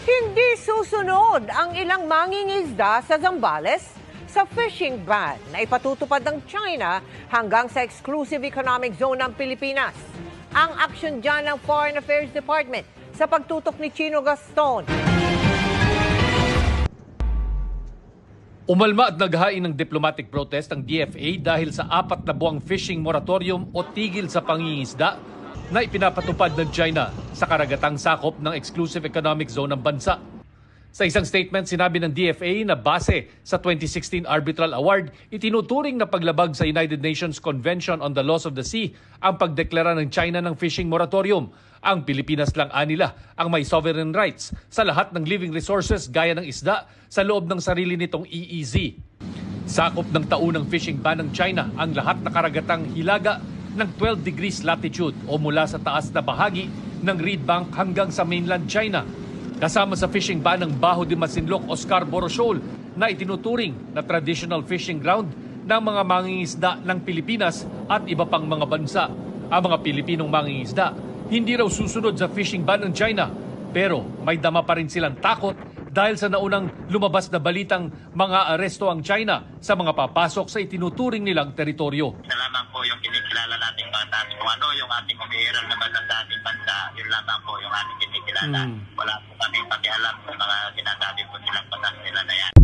Hindi susunod ang ilang mangingisda sa Zambales sa fishing ban na ipatutupad ng China hanggang sa exclusive economic zone ng Pilipinas. Ang aksyon dyan ng Foreign Affairs Department sa pagtutok ni Chino Gaston. Umalma at naghain ng diplomatic protest ang DFA dahil sa 4 na buwang fishing moratorium o tigil sa pangingisda na ipinapatupad ng China sa karagatang sakop ng exclusive economic zone ng bansa. Sa isang statement, sinabi ng DFA na base sa 2016 Arbitral Award, itinuturing na paglabag sa United Nations Convention on the Laws of the Sea ang pagdeklara ng China ng fishing moratorium. Ang Pilipinas lang anila ang may sovereign rights sa lahat ng living resources gaya ng isda sa loob ng sarili nitong EEZ. Sakop ng taunang fishing ban ng China ang lahat na karagatang hilaga ng 12 degrees latitude o mula sa taas na bahagi ng Reed Bank hanggang sa mainland China. Kasama sa fishing ban ng Bajo de Masinloc o Scarborough Shoal na itinuturing na traditional fishing ground ng mga mangingisda ng Pilipinas at iba pang mga bansa. Ang mga Pilipinong mangingisda hindi raw susunod sa fishing ban ng China, pero may dama pa rin silang takot dahil sa naunang lumabas na balitang mga aresto ang China sa mga papasok sa itinuturing nilang teritoryo. Isa lamang po yung kinikilala nating batas. Kung ano yung ating umiiral naman ng dating bansa, yun lamang po yung ating kinikilala. Wala po kami pakialam sa mga sinasabi po silang batas nila na yan.